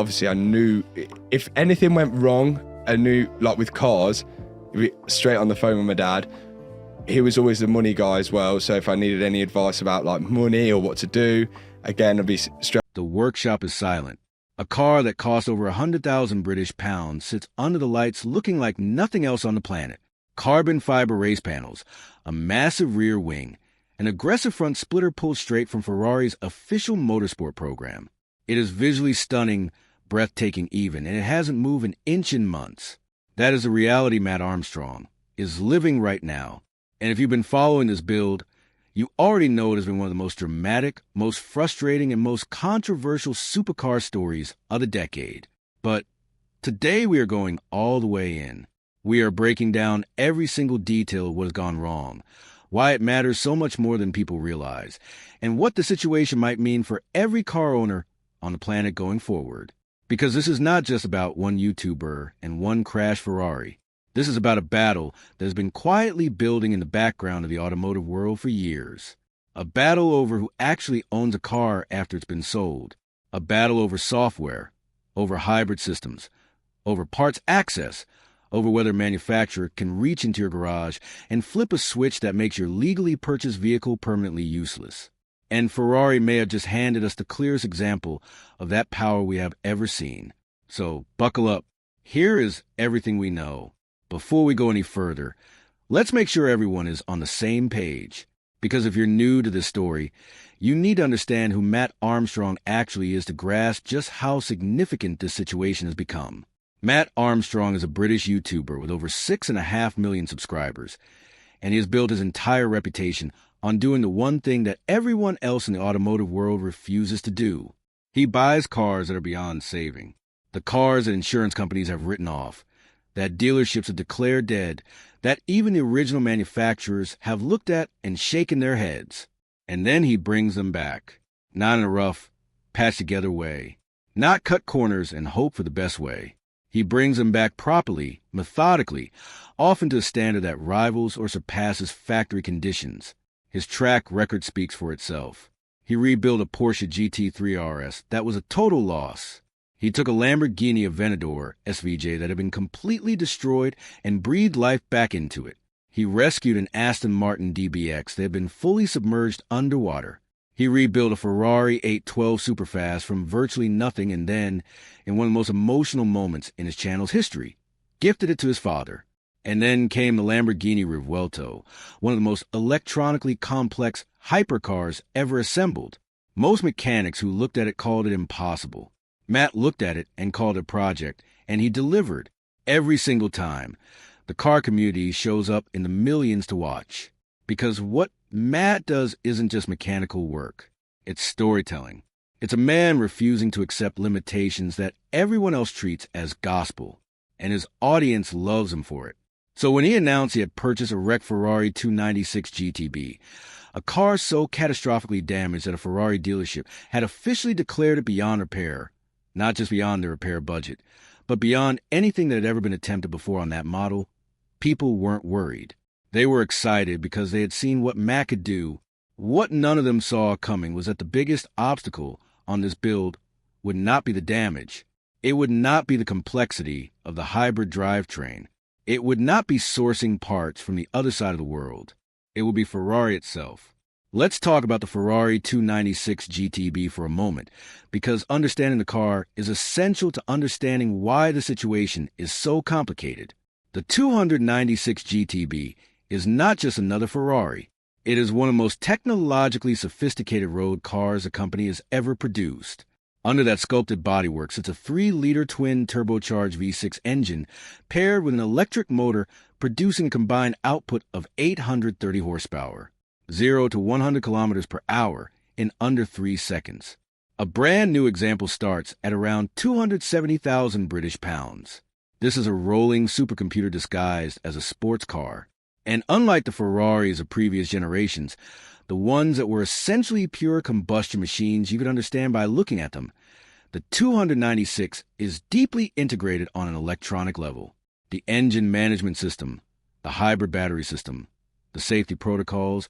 obviously I knew if anything went wrong, I knew, like with cars, straight on the phone with my dad. He was always the money guy as well, so if I needed any advice about like money or what to do, again, I'd be straight. The workshop is silent. A car that costs over 100,000 British pounds sits under the lights looking like nothing else on the planet. Carbon fiber race panels, a massive rear wing, an aggressive front splitter pulled straight from Ferrari's official motorsport program. It is visually stunning, breathtaking even, and it hasn't moved an inch in months. That is the reality Matt Armstrong is living right now. And if you've been following this build, you already know it has been one of the most dramatic, most frustrating, and most controversial supercar stories of the decade. But today we are going all the way in. We are breaking down every single detail of what has gone wrong, why it matters so much more than people realize, and what the situation might mean for every car owner on the planet going forward. Because this is not just about one YouTuber and one crashed Ferrari. This is about a battle that has been quietly building in the background of the automotive world for years. A battle over who actually owns a car after it's been sold. A battle over software, over hybrid systems, over parts access, over whether a manufacturer can reach into your garage and flip a switch that makes your legally purchased vehicle permanently useless. And Ferrari may have just handed us the clearest example of that power we have ever seen. So buckle up. Here is everything we know. Before we go any further, let's make sure everyone is on the same page. Because if you're new to this story, you need to understand who Matt Armstrong actually is to grasp just how significant this situation has become. Matt Armstrong is a British YouTuber with over 6.5 million subscribers, and he has built his entire reputation on doing the one thing that everyone else in the automotive world refuses to do. He buys cars that are beyond saving. The cars that insurance companies have written off, that dealerships have declared dead, that even the original manufacturers have looked at and shaken their heads. And then he brings them back. Not in a rough, patched-together way. Not cut corners and hope for the best way. He brings them back properly, methodically, often to a standard that rivals or surpasses factory conditions. His track record speaks for itself. He rebuilt a Porsche GT3 RS that was a total loss. He took a Lamborghini Aventador SVJ that had been completely destroyed and breathed life back into it. He rescued an Aston Martin DBX that had been fully submerged underwater. He rebuilt a Ferrari 812 Superfast from virtually nothing and then, in one of the most emotional moments in his channel's history, gifted it to his father. And then came the Lamborghini Revuelto, one of the most electronically complex hypercars ever assembled. Most mechanics who looked at it called it impossible. Matt looked at it and called it a project, and he delivered every single time. The car community shows up in the millions to watch. Because what Matt does isn't just mechanical work. It's storytelling. It's a man refusing to accept limitations that everyone else treats as gospel, and his audience loves him for it. So when he announced he had purchased a wrecked Ferrari 296 GTB, a car so catastrophically damaged that a Ferrari dealership had officially declared it beyond repair, not just beyond the repair budget, but beyond anything that had ever been attempted before on that model, people weren't worried. They were excited because they had seen what Matt could do. What none of them saw coming was that the biggest obstacle on this build would not be the damage. It would not be the complexity of the hybrid drivetrain. It would not be sourcing parts from the other side of the world. It would be Ferrari itself. Let's talk about the Ferrari 296 GTB for a moment, because understanding the car is essential to understanding why the situation is so complicated. The 296 GTB is not just another Ferrari. It is one of the most technologically sophisticated road cars a company has ever produced. Under that sculpted bodywork sits a 3-liter twin turbocharged V6 engine paired with an electric motor producing a combined output of 830 horsepower. 0 to 100 kilometers per hour in under 3 seconds. A brand new example starts at around 270,000 British pounds. This is a rolling supercomputer disguised as a sports car. And unlike the Ferraris of previous generations, the ones that were essentially pure combustion machines you could understand by looking at them, the 296 is deeply integrated on an electronic level. The engine management system, the hybrid battery system, the safety protocols,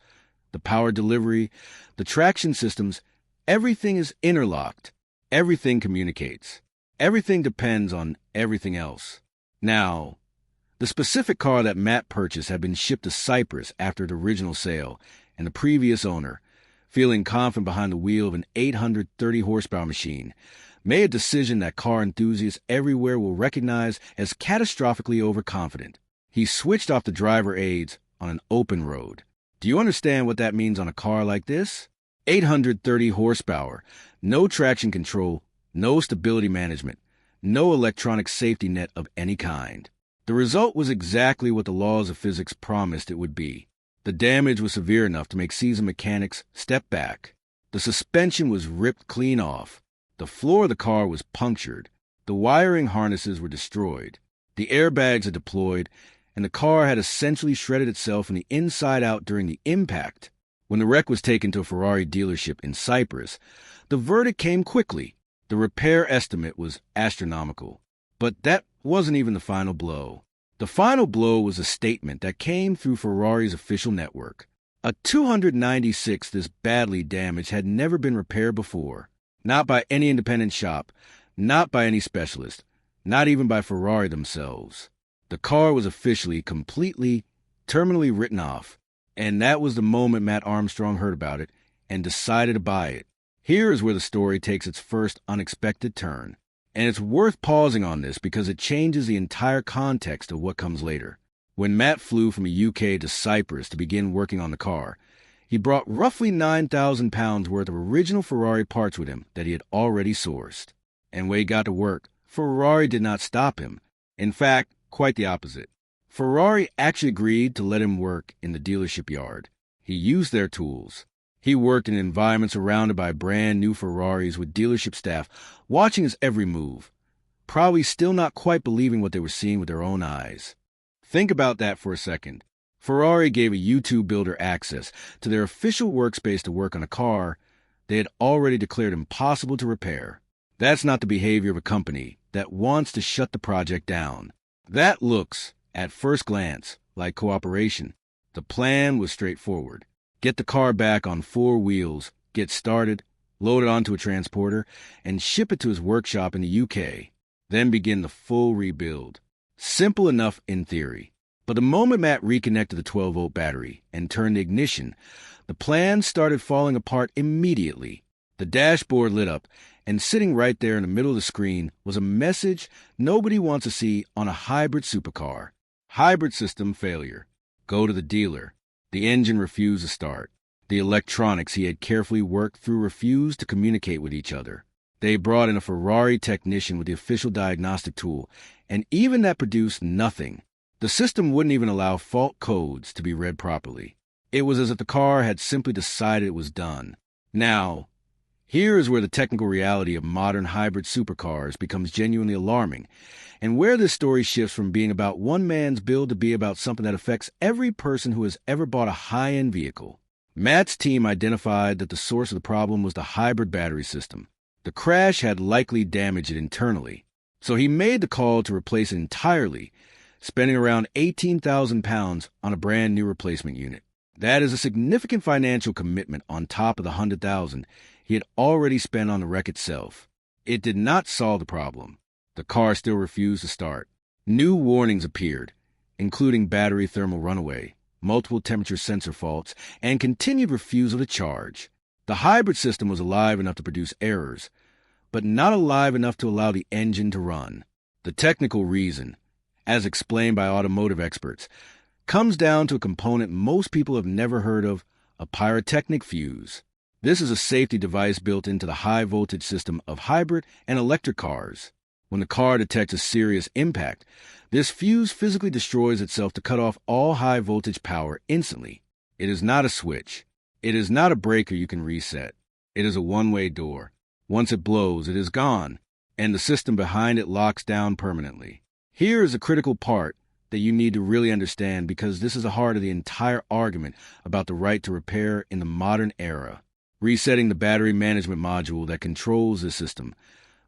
the power delivery, the traction systems, everything is interlocked. Everything communicates. Everything depends on everything else. Now, the specific car that Matt purchased had been shipped to Cyprus after its original sale, and the previous owner, feeling confident behind the wheel of an 830 horsepower machine, made a decision that car enthusiasts everywhere will recognize as catastrophically overconfident. He switched off the driver aids on an open road. Do you understand what that means on a car like this? 830 horsepower, no traction control, no stability management, no electronic safety net of any kind. The result was exactly what the laws of physics promised it would be. The damage was severe enough to make seasoned mechanics step back. The suspension was ripped clean off. The floor of the car was punctured. The wiring harnesses were destroyed. The airbags had deployed, and the car had essentially shredded itself from the inside out during the impact. When the wreck was taken to a Ferrari dealership in Cyprus, the verdict came quickly. The repair estimate was astronomical. But that wasn't even the final blow. The final blow was a statement that came through Ferrari's official network. A 296 this badly damaged had never been repaired before. Not by any independent shop, not by any specialist, not even by Ferrari themselves. The car was officially, completely, terminally written off. And that was the moment Matt Armstrong heard about it and decided to buy it. Here is where the story takes its first unexpected turn. And it's worth pausing on this because it changes the entire context of what comes later. When Matt flew from the UK to Cyprus to begin working on the car, he brought roughly 9,000 pounds worth of original Ferrari parts with him that he had already sourced. And when he got to work, Ferrari did not stop him. In fact, quite the opposite. Ferrari actually agreed to let him work in the dealership yard. He used their tools. He worked in an environment surrounded by brand new Ferraris with dealership staff watching his every move, probably still not quite believing what they were seeing with their own eyes. Think about that for a second. Ferrari gave a YouTube builder access to their official workspace to work on a car they had already declared impossible to repair. That's not the behavior of a company that wants to shut the project down. That looks, at first glance, like cooperation. The plan was straightforward. Get the car back on 4 wheels, get started, load it onto a transporter, and ship it to his workshop in the UK. Then begin the full rebuild. Simple enough in theory. But the moment Matt reconnected the 12-volt battery and turned the ignition, the plan started falling apart immediately. The dashboard lit up, and sitting right there in the middle of the screen was a message nobody wants to see on a hybrid supercar. Hybrid system failure. Go to the dealer. The engine refused to start. The electronics he had carefully worked through refused to communicate with each other. They brought in a Ferrari technician with the official diagnostic tool, and even that produced nothing. The system wouldn't even allow fault codes to be read properly. It was as if the car had simply decided it was done. Now, here is where the technical reality of modern hybrid supercars becomes genuinely alarming, and where this story shifts from being about one man's build to be about something that affects every person who has ever bought a high-end vehicle. Matt's team identified that the source of the problem was the hybrid battery system. The crash had likely damaged it internally, so he made the call to replace it entirely, spending around 18,000 pounds on a brand new replacement unit. That is a significant financial commitment on top of the 100,000 he had already spent on the wreck itself. It did not solve the problem. The car still refused to start. New warnings appeared, including battery thermal runaway, multiple temperature sensor faults, and continued refusal to charge. The hybrid system was alive enough to produce errors, but not alive enough to allow the engine to run. The technical reason, as explained by automotive experts, comes down to a component most people have never heard of, a pyrotechnic fuse. This is a safety device built into the high-voltage system of hybrid and electric cars. When the car detects a serious impact, this fuse physically destroys itself to cut off all high-voltage power instantly. It is not a switch. It is not a breaker you can reset. It is a one-way door. Once it blows, it is gone, and the system behind it locks down permanently. Here is a critical part that you need to really understand because this is the heart of the entire argument about the right to repair in the modern era. Resetting the battery management module that controls the system,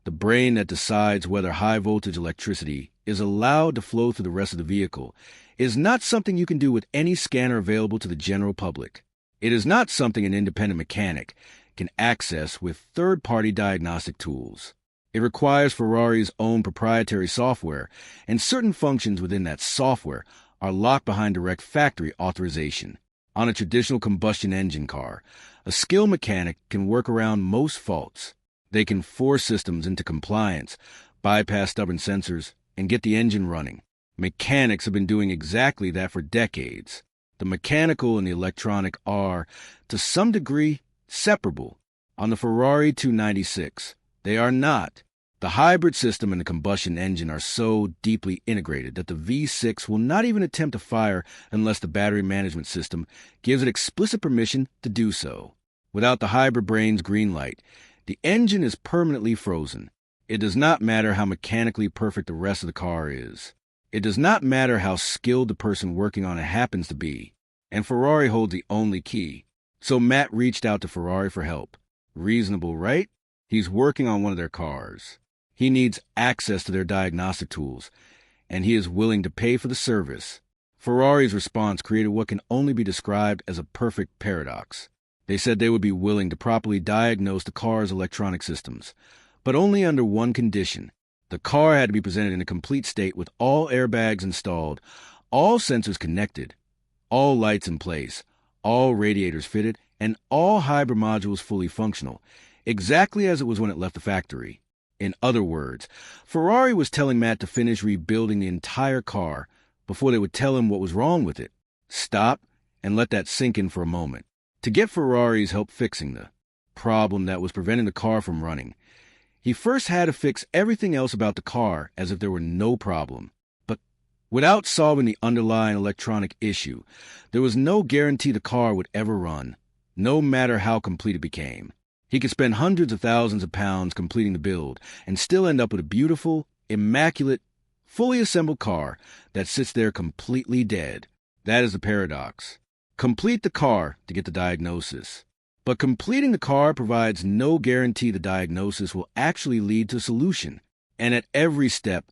the brain that decides whether high-voltage electricity is allowed to flow through the rest of the vehicle, is not something you can do with any scanner available to the general public. It is not something an independent mechanic can access with third-party diagnostic tools. It requires Ferrari's own proprietary software, and certain functions within that software are locked behind direct factory authorization. On a traditional combustion engine car, a skilled mechanic can work around most faults. They can force systems into compliance, bypass stubborn sensors, and get the engine running. Mechanics have been doing exactly that for decades. The mechanical and the electronic are, to some degree, separable. On the Ferrari 296, they are not. The hybrid system and the combustion engine are so deeply integrated that the V6 will not even attempt to fire unless the battery management system gives it explicit permission to do so. Without the hybrid brain's green light, the engine is permanently frozen. It does not matter how mechanically perfect the rest of the car is. It does not matter how skilled the person working on it happens to be. And Ferrari holds the only key. So Matt reached out to Ferrari for help. Reasonable, right? He's working on one of their cars. He needs access to their diagnostic tools, and he is willing to pay for the service. Ferrari's response created what can only be described as a perfect paradox. They said they would be willing to properly diagnose the car's electronic systems, but only under one condition. The car had to be presented in a complete state with all airbags installed, all sensors connected, all lights in place, all radiators fitted, and all hybrid modules fully functional, exactly as it was when it left the factory. In other words, Ferrari was telling Matt to finish rebuilding the entire car before they would tell him what was wrong with it. Stop and let that sink in for a moment. To get Ferrari's help fixing the problem that was preventing the car from running, he first had to fix everything else about the car as if there were no problem. But without solving the underlying electronic issue, there was no guarantee the car would ever run, no matter how complete it became. He could spend hundreds of thousands of pounds completing the build and still end up with a beautiful, immaculate, fully assembled car that sits there completely dead. That is the paradox. Complete the car to get the diagnosis. But completing the car provides no guarantee the diagnosis will actually lead to a solution. And at every step,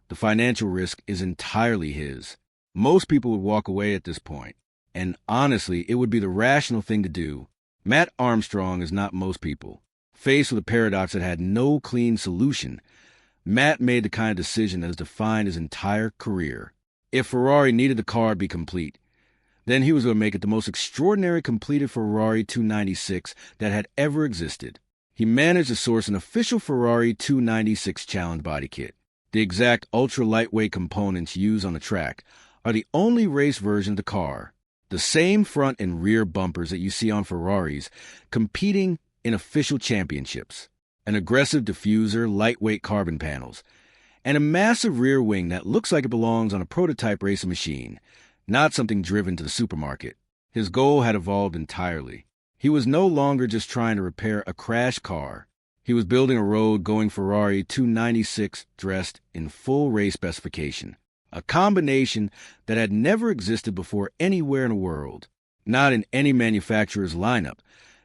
the financial risk is entirely his. Most people would walk away at this point. And honestly, it would be the rational thing to do. Matt Armstrong is not most people. Faced with a paradox that had no clean solution, Matt made the kind of decision that has defined his entire career. If Ferrari needed the car to be complete, then he was going to make it the most extraordinary completed Ferrari 296 that had ever existed. He managed to source an official Ferrari 296 Challenge body kit. The exact ultra-lightweight components used on the track are the only race version of the car. The same front and rear bumpers that you see on Ferraris competing in official championships, an aggressive diffuser, lightweight carbon panels, and a massive rear wing that looks like it belongs on a prototype racing machine, not something driven to the supermarket. His goal had evolved entirely. He was no longer just trying to repair a crashed car. He was building a road-going Ferrari 296 dressed in full race specification. A combination that had never existed before anywhere in the world. Not in any manufacturer's lineup.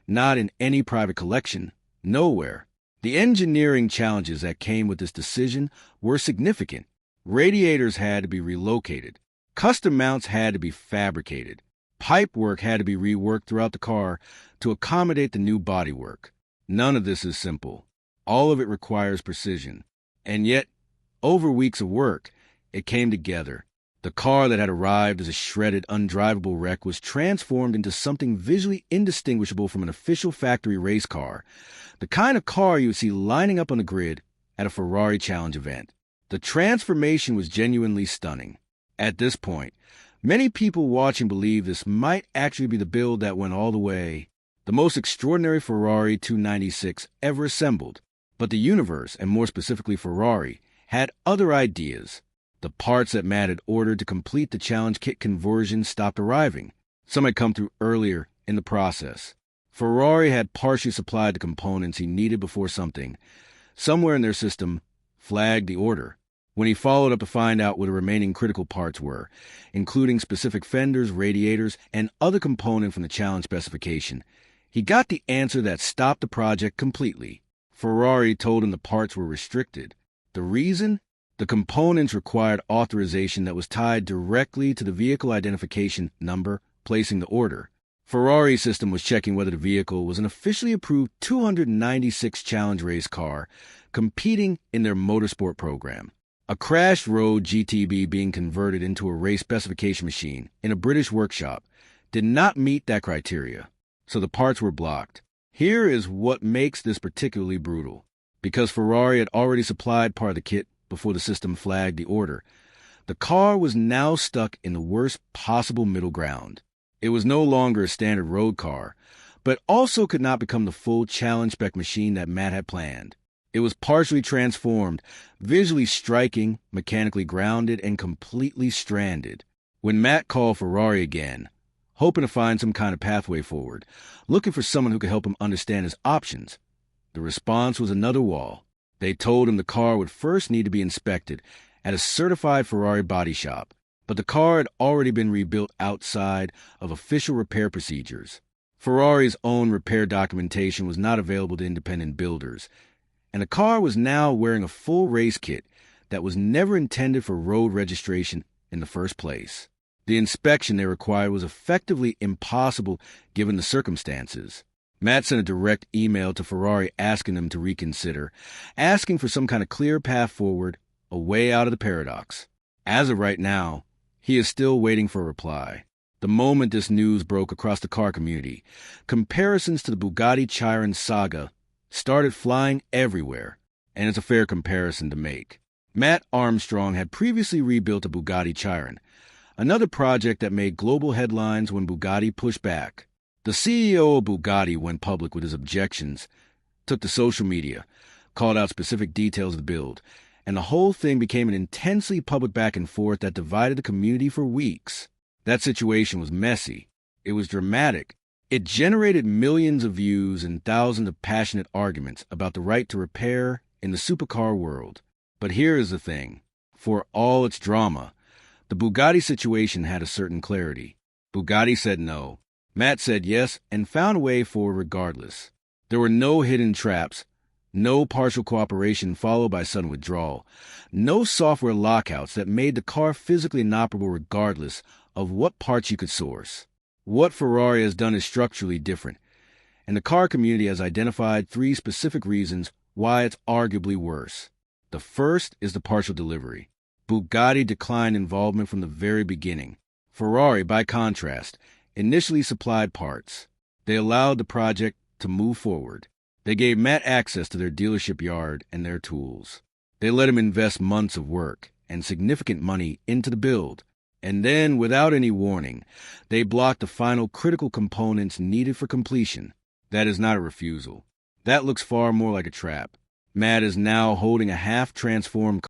Not in any private collection. Nowhere. The engineering challenges that came with this decision were significant. Radiators had to be relocated. Custom mounts had to be fabricated. Pipework had to be reworked throughout the car to accommodate the new bodywork. None of this is simple. All of it requires precision. And yet, over weeks of work, it came together. The car that had arrived as a shredded, undrivable wreck was transformed into something visually indistinguishable from an official factory race car, the kind of car you would see lining up on the grid at a Ferrari Challenge event. The transformation was genuinely stunning. At this point, many people watching believe this might actually be the build that went all the way, the most extraordinary Ferrari 296 ever assembled. But the universe, and more specifically Ferrari, had other ideas. The parts that Matt had ordered to complete the Challenge kit conversion stopped arriving. Some had come through earlier in the process. Ferrari had partially supplied the components he needed before something, somewhere in their system, flagged the order. When he followed up to find out what the remaining critical parts were, including specific fenders, radiators, and other components from the Challenge specification, he got the answer that stopped the project completely. Ferrari told him the parts were restricted. The reason? The components required authorization that was tied directly to the vehicle identification number placing the order. Ferrari's system was checking whether the vehicle was an officially approved 296 challenge race car competing in their motorsport program. A crashed road GTB being converted into a race specification machine in a British workshop did not meet that criteria, so the parts were blocked. Here is what makes this particularly brutal. Because Ferrari had already supplied part of the kit before the system flagged the order, the car was now stuck in the worst possible middle ground. It was no longer a standard road car, but also could not become the full Challenge-spec machine that Matt had planned. It was partially transformed, visually striking, mechanically grounded, and completely stranded. When Matt called Ferrari again, hoping to find some kind of pathway forward, looking for someone who could help him understand his options, the response was another wall. They told him the car would first need to be inspected at a certified Ferrari body shop, but the car had already been rebuilt outside of official repair procedures. Ferrari's own repair documentation was not available to independent builders, and the car was now wearing a full race kit that was never intended for road registration in the first place. The inspection they required was effectively impossible given the circumstances. Matt sent a direct email to Ferrari asking them to reconsider, asking for some kind of clear path forward, a way out of the paradox. As of right now, he is still waiting for a reply. The moment this news broke across the car community, comparisons to the Bugatti Chiron saga started flying everywhere, and it's a fair comparison to make. Matt Armstrong had previously rebuilt a Bugatti Chiron, another project that made global headlines when Bugatti pushed back. The CEO of Bugatti went public with his objections, took to social media, called out specific details of the build, and the whole thing became an intensely public back and forth that divided the community for weeks. That situation was messy. It was dramatic. It generated millions of views and thousands of passionate arguments about the right to repair in the supercar world. But here is the thing. For all its drama, the Bugatti situation had a certain clarity. Bugatti said no. Matt said yes and found a way forward regardless. There were no hidden traps, no partial cooperation followed by sudden withdrawal, no software lockouts that made the car physically inoperable regardless of what parts you could source. What Ferrari has done is structurally different, and the car community has identified 3 specific reasons why it's arguably worse. The first is the partial delivery. Bugatti declined involvement from the very beginning. Ferrari, by contrast, initially supplied parts. They allowed the project to move forward. They gave Matt access to their dealership yard and their tools. They let him invest months of work and significant money into the build. And then, without any warning, they blocked the final critical components needed for completion. That is not a refusal. That looks far more like a trap. Matt is now holding a half-transformed